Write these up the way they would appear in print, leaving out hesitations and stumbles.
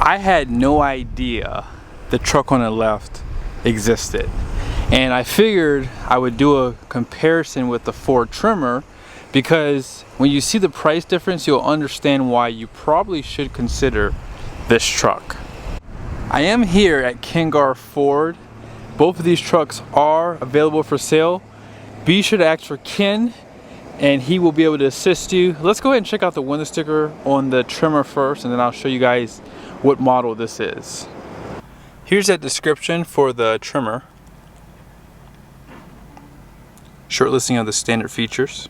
I had no idea the truck on the left existed, and I figured I would do a comparison with the Ford Tremor, because when you see the price difference, you'll understand why you probably should consider this truck. I am here at Kengar Ford. Both of these trucks are available for sale. Be sure to ask for Ken and he will be able to assist you. Let's go ahead and check out the window sticker on the Tremor first, and then I'll show you guys what model this is. Here's that description for the Tremor. Short listing of the standard features.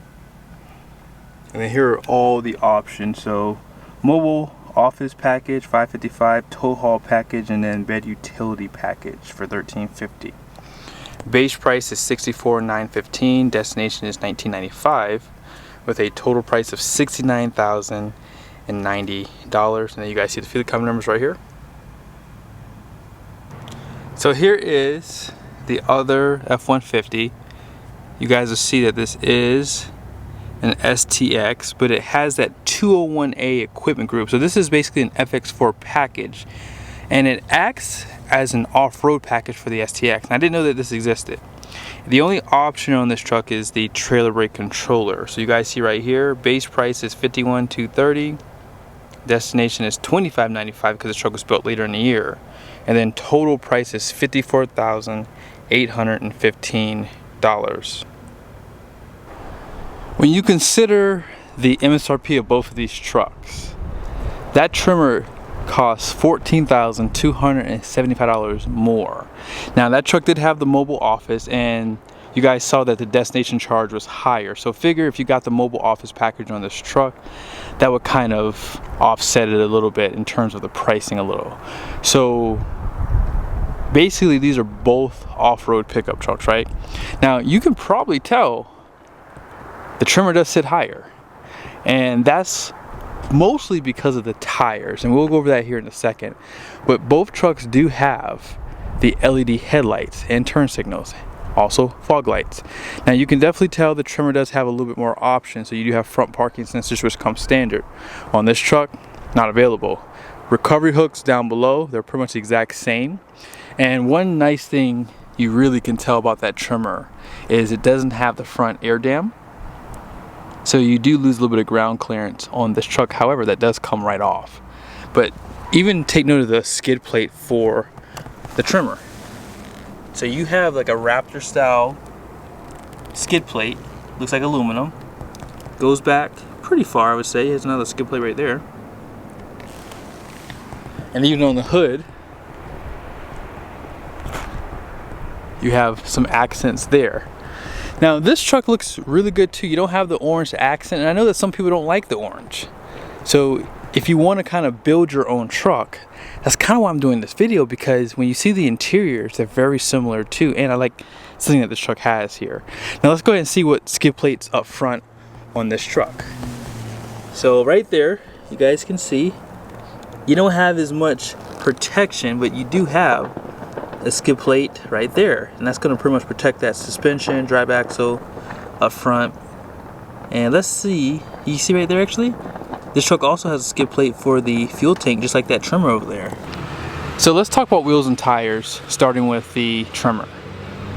And then here are all the options. So mobile office package 555, tow haul package, and then bed utility package for $1350. Base price is $64,915. Destination is $1995, with a total price of $69,090. And then you guys see the field cover numbers right here. So here is the other F150. You guys will see that this is an STX, but it has that 201A equipment group. So this is basically an FX4 package, and it acts as an off-road package for the STX. And I didn't know that this existed. The only option on this truck is the trailer brake controller. So you guys see right here, base price is $51,230. Destination is $25,995 because the truck was built later in the year. And then total price is $54,815. When you consider the MSRP of both of these trucks, that Tremor costs $14,275 more. Now that truck did have the mobile office, and you guys saw that the destination charge was higher. So figure if you got the mobile office package on this truck, that would kind of offset it a little bit in terms of the pricing a little. So basically these are both off-road pickup trucks, right? Now you can probably tell the Tremor does sit higher, and that's mostly because of the tires, and we'll go over that here in a second. But both trucks do have the LED headlights and turn signals, also fog lights. Now you can definitely tell the Tremor does have a little bit more options. So you do have front parking sensors, which come standard. On this truck, not available. Recovery hooks down below, they're pretty much the exact same. And one nice thing you really can tell about that Tremor is it doesn't have the front air dam. So you do lose a little bit of ground clearance on this truck. However, that does come right off. But even take note of the skid plate for the Tremor. So you have like a Raptor style skid plate. Looks like aluminum. Goes back pretty far, I would say. There's another skid plate right there. And even on the hood, you have some accents there. Now this truck looks really good too. You don't have the orange accent, and I know that some people don't like the orange. So if you want to kind of build your own truck, that's kind of why I'm doing this video, because when you see the interiors, they're very similar too, and I like something that this truck has here. Now let's go ahead and see what skid plates up front on this truck. So right there, you guys can see, you don't have as much protection, but you do have a skid plate right there, and that's going to pretty much protect that suspension, drive axle up front. And let's see, you see right there, actually this truck also has a skid plate for the fuel tank, just like that Tremor over there. So let's talk about wheels and tires, starting with the Tremor.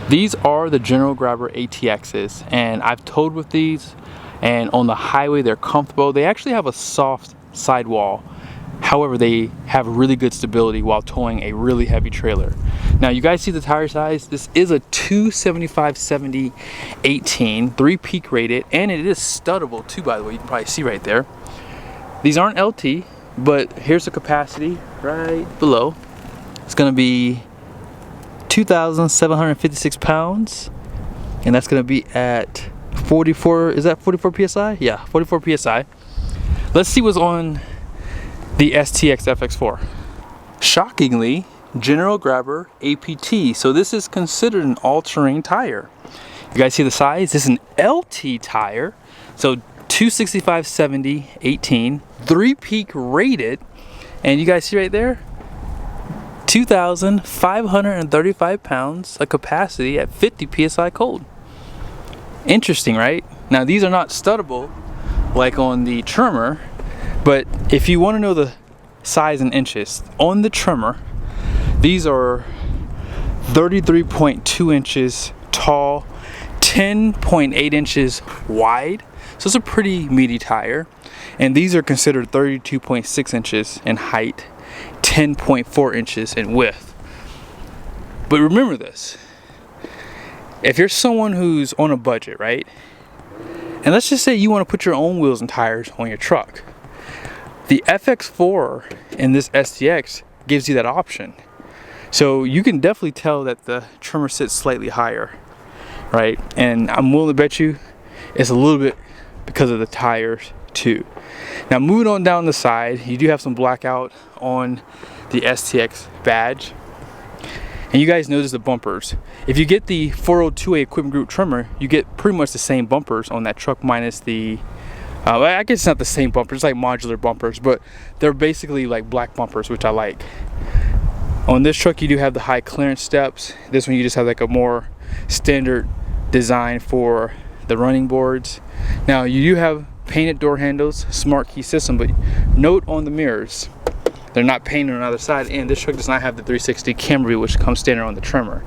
These are the General Grabber ATXs, and I've towed with these, and on the highway they're comfortable. They actually have a soft sidewall. However, they have really good stability while towing a really heavy trailer. Now you guys see the tire size. This is a 275/70/18, 3-peak rated, and it is studdable too, by the way. You can probably see right there. These aren't LT, but here's the capacity right below. It's gonna be 2,756 pounds, and that's gonna be at 44, is that 44 PSI? Yeah, 44 PSI. Let's see what's on the STX FX4. Shockingly, General Grabber APT. So this is considered an all-terrain tire. You guys see the size? This is an LT tire. So 265/70/18, 3-peak rated, and you guys see right there, 2,535 pounds of capacity at 50 PSI cold. Interesting, right? Now these are not studdable like on the Tremor, but if you want to know the size in inches. On the Tremor, these are 33.2 inches tall, 10.8 inches wide. So it's a pretty meaty tire. And these are considered 32.6 inches in height, 10.4 inches in width. But remember this, if you're someone who's on a budget, right? And let's just say you want to put your own wheels and tires on your truck. The FX4 in this STX gives you that option. So you can definitely tell that the Tremor sits slightly higher, right? And I'm willing to bet you it's a little bit because of the tires too. Now moving on down the side, you do have some blackout on the STX badge. And you guys notice the bumpers. If you get the 402A Equipment Group Tremor, you get pretty much the same bumpers on that truck minus the, I guess it's not the same bumpers, it's like modular bumpers, but they're basically like black bumpers, which I like. On this truck, you do have the high clearance steps. This one, you just have like a more standard design for the running boards. Now, you do have painted door handles, smart key system, but note on the mirrors, they're not painted on the other side, and this truck does not have the 360 camera view, which comes standard on the Tremor.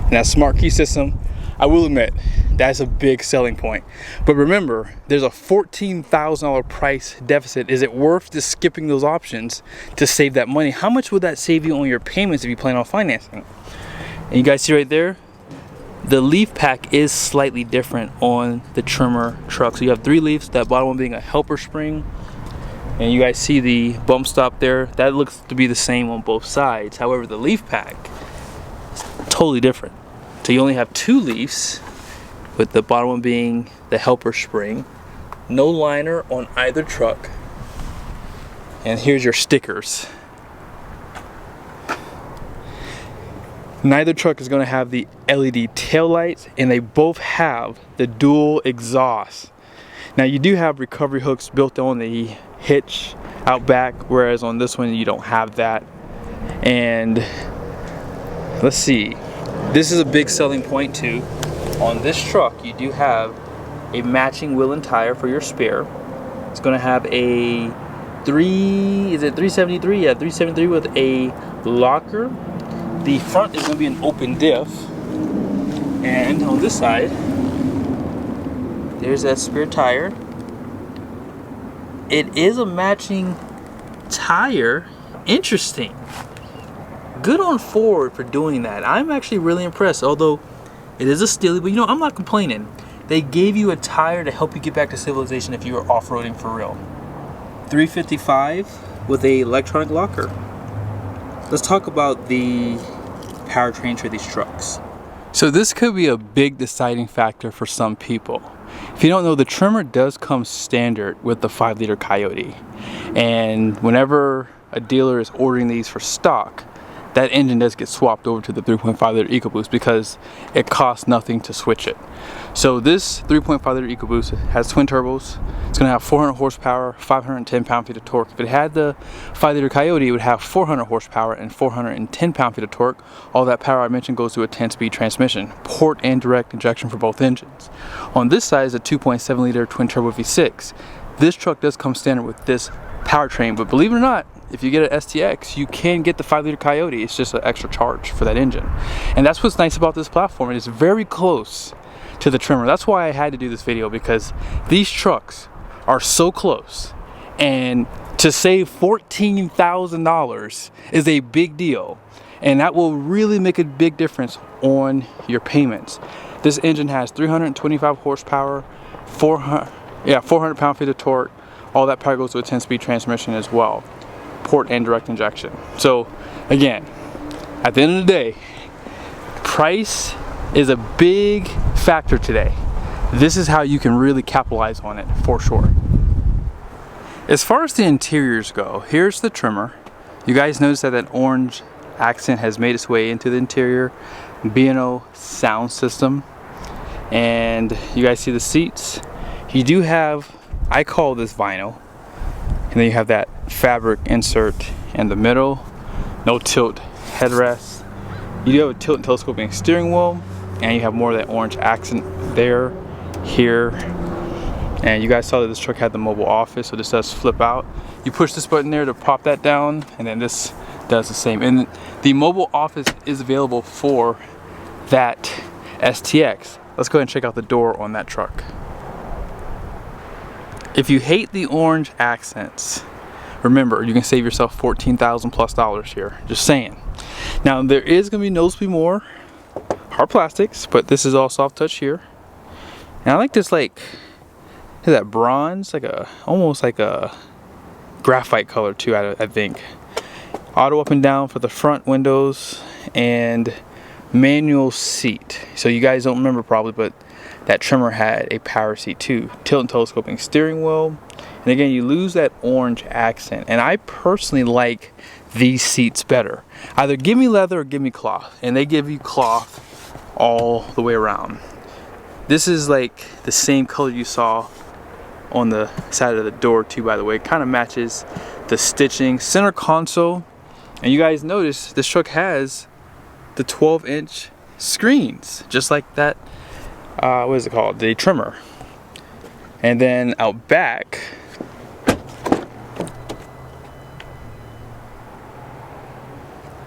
And that smart key system, I will admit, that's a big selling point. But remember, there's a $14,000 price deficit. Is it worth just skipping those options to save that money? How much would that save you on your payments if you plan on financing? And you guys see right there, the leaf pack is slightly different on the Tremor truck. So you have 3 leaves, that bottom one being a helper spring. And you guys see the bump stop there. That looks to be the same on both sides. However, the leaf pack is totally different. So you only have 2 leaves, with the bottom one being the helper spring. No liner on either truck. And here's your stickers. Neither truck is going to have the LED tail lights, and they both have the dual exhaust. Now you do have recovery hooks built on the hitch out back, whereas on this one you don't have that. And let's see, this is a big selling point too. On this truck, you do have a matching wheel and tire for your spare. It's going to have a 373? Yeah, 373 with a locker. The front is going to be an open diff. And on this side, there's that spare tire. It is a matching tire. Interesting. Good on Ford for doing that. I'm actually really impressed, although it is a Steely, but you know, I'm not complaining. They gave you a tire to help you get back to civilization if you were off-roading for real. 355 with a electronic locker. Let's talk about the powertrain for these trucks. So this could be a big deciding factor for some people. If you don't know, the Tremor does come standard with the 5-liter Coyote. And whenever a dealer is ordering these for stock, that engine does get swapped over to the 3.5 liter EcoBoost because it costs nothing to switch it. So this 3.5 liter EcoBoost has twin turbos. It's going to have 400 horsepower, 510 pound-feet of torque. If it had the 5 liter Coyote, it would have 400 horsepower and 410 pound-feet of torque. All that power I mentioned goes to a 10-speed transmission, port and direct injection for both engines. On this side is a 2.7 liter twin turbo V6. This truck does come standard with this powertrain, but believe it or not, if you get an STX, you can get the 5-liter Coyote. It's just an extra charge for that engine. And that's what's nice about this platform. It is very close to the Tremor. That's why I had to do this video, because these trucks are so close. And to save $14,000 is a big deal. And that will really make a big difference on your payments. This engine has 325 horsepower, 400 pound-feet of torque. All that power goes to a 10-speed transmission as well. Port and direct injection. So again, at the end of the day, price is a big factor today. This is how you can really capitalize on it for sure. As far as the interiors go, here's the Tremor. You guys notice that that orange accent has made its way into the interior. B&O sound system. And you guys see the seats. You do have, I call this vinyl. And then you have that fabric insert in the middle. No tilt headrest. You do have a tilt and telescoping steering wheel. And you have more of that orange accent there, here. And you guys saw that this truck had the mobile office, so this does flip out. You push this button there to pop that down, and then this does the same. And the mobile office is available for that STX. Let's go ahead and check out the door on that truck. If you hate the orange accents, remember, you can save yourself $14,000 plus here. Just saying. Now, there is going to be noticeably more hard plastics, but this is all soft touch here. And I like this, like, that bronze, like almost like a graphite color too, I think. Auto up and down for the front windows, and manual seat. So you guys don't remember probably, but that Tremor had a power seat too. Tilt and telescoping steering wheel. And again, you lose that orange accent. And I personally like these seats better. Either give me leather or give me cloth. And they give you cloth all the way around. This is like the same color you saw on the side of the door too, by the way. It kind of matches the stitching. Center console. And you guys notice this truck has the 12-inch screens, just like that, what is it called? The Tremor. And then out back,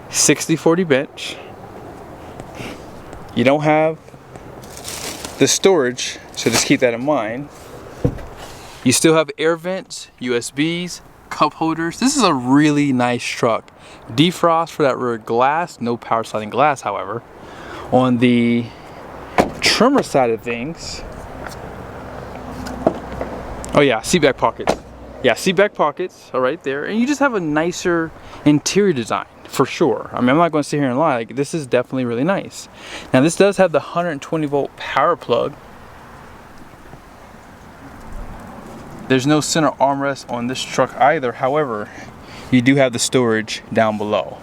(60/40) bench. You don't have the storage, so just keep that in mind. You still have air vents, USBs, cup holders. This is a really nice truck. Defrost for that rear glass, no power sliding glass, however. On the Tremor side of things, oh yeah, seat back pockets. Yeah, seat back pockets are right there, and you just have a nicer interior design for sure. I mean, I'm not going to sit here and lie. Like, this is definitely really nice. Now, this does have the 120-volt power plug. There's no center armrest on this truck either. However, you do have the storage down below.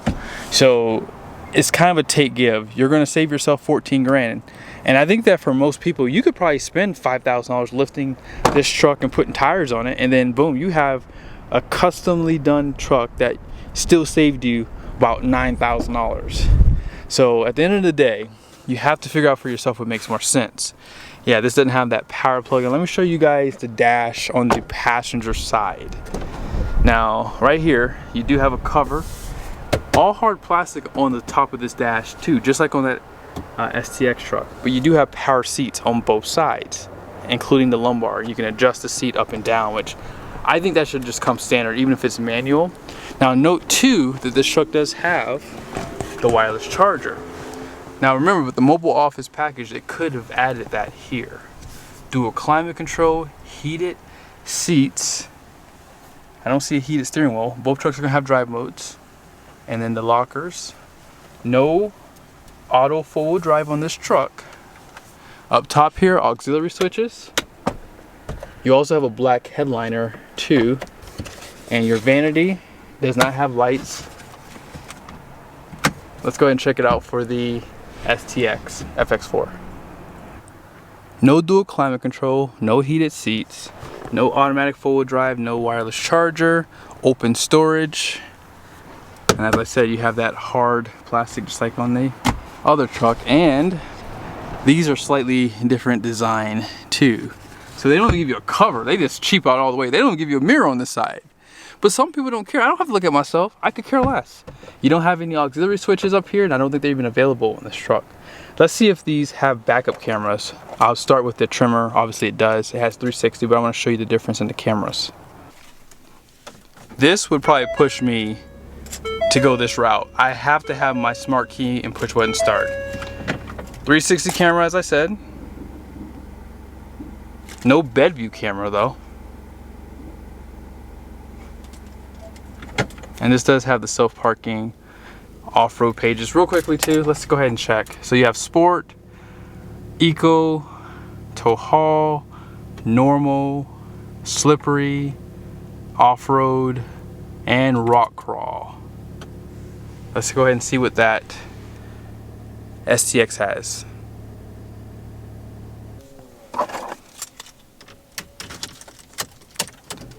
So it's kind of a take give. You're going to save yourself 14 grand. And I think that for most people, you could probably spend $5,000 lifting this truck and putting tires on it. And then boom, you have a customly done truck that still saved you about $9,000. So at the end of the day, you have to figure out for yourself what makes more sense. Yeah, this doesn't have that power plug. And let me show you guys the dash on the passenger side. Now, right here, you do have a cover. All hard plastic on the top of this dash too, just like on that STX truck. But you do have power seats on both sides, including the lumbar. You can adjust the seat up and down, which I think that should just come standard, even if it's manual. Now, note too that this truck does have the wireless charger. Now remember, with the mobile office package, they could have added that here. Dual climate control, heated seats. I don't see a heated steering wheel. Both trucks are gonna have drive modes. And then the lockers. No auto four-wheel drive on this truck. Up top here, auxiliary switches. You also have a black headliner too. And your vanity does not have lights. Let's go ahead and check it out for the STX FX4. No dual climate control, no heated seats, no automatic four-wheel drive, no wireless charger, open storage. And as I said, you have that hard plastic just like on the other truck. And these are slightly different design too. So they don't give you a cover, they just cheap out all the way. They don't give you a mirror on the side. But some people don't care. I don't have to look at myself. I could care less. You don't have any auxiliary switches up here, and I don't think they're even available in this truck. Let's see if these have backup cameras. I'll start with the Tremor. Obviously it does. It has 360, but I want to show you the difference in the cameras. This would probably push me to go this route. I have to have my smart key and push button start. 360 camera, as I said. No bed view camera though. And this does have the self-parking off-road pages. Real quickly too, let's go ahead and check. So you have Sport, Eco, Tow Haul, Normal, Slippery, Off-road, and Rock Crawl. Let's go ahead and see what that STX has.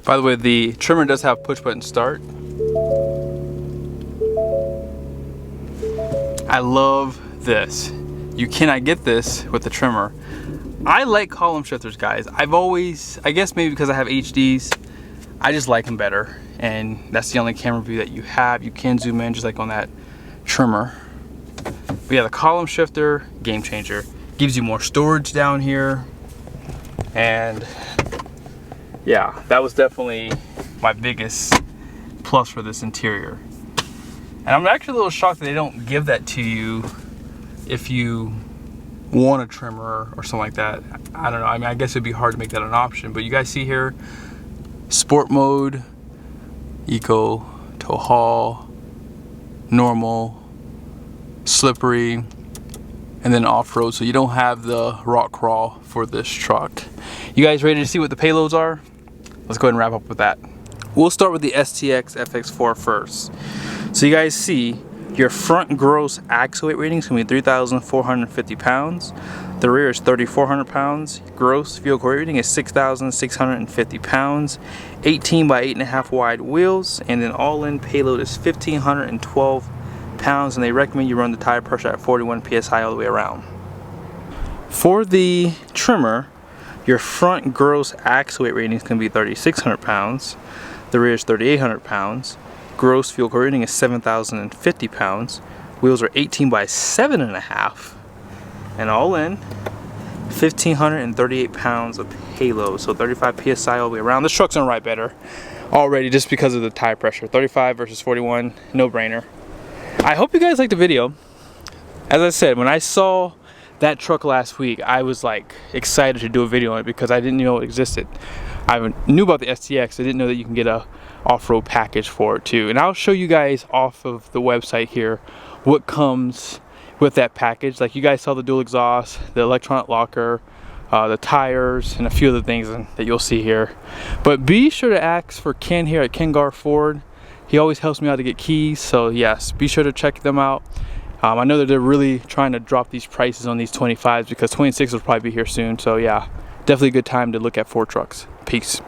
By the way, the Tremor does have push button start. I love this. You cannot get this with the Tremor. I like column shifters, guys. I've always, I guess maybe because I have HDs, I just like them better. and that's the only camera view that you have. You can zoom in just like on that Tremor. But yeah, the column shifter, game changer. Gives you more storage down here. And yeah, that was definitely my biggest plus for this interior. And I'm actually a little shocked that they don't give that to you if you want a Tremor or something like that. I don't know, I mean, I guess it'd be hard to make that an option, but you guys see here, sport mode, eco, tow haul, normal, slippery, and then off-road, so you don't have the rock crawl for this truck. You guys ready to see what the payloads are? Let's go ahead and wrap up with that. We'll start with the STX FX4 first. So you guys see your front gross axle weight rating is going to be 3,450 pounds. The rear is 3,400 pounds. Gross vehicle weight rating is 6,650 pounds. 18 by 8.5 wide wheels, and then all-in payload is 1,512 pounds, and they recommend you run the tire pressure at 41 psi all the way around. For the Tremor, your front gross axle weight rating is going to be 3,600 pounds. The rear is 3,800 pounds. Gross fuel rating is 7,050 pounds. Wheels are 18 by 7.5, and all in 1,538 pounds of payload, so 35 psi all the way around. This truck's gonna ride better already just because of the tire pressure. 35 versus 41, no brainer. I hope you guys liked the video. As I said, when I saw that truck last week, I was like excited to do a video on it because I didn't know it existed. I knew about the STX, I didn't know that you can get a off-road package for it too. And I'll show you guys off of the website here what comes with that package. Like you guys saw the dual exhaust, the electronic locker, the tires, and a few other things that you'll see here. But be sure to ask for Ken here at Ken Gar Ford. He always helps me out to get keys, so yes, be sure to check them out. I know that they're really trying to drop these prices on these 25s because 26 will probably be here soon. So yeah, definitely a good time to look at Ford trucks. Peace.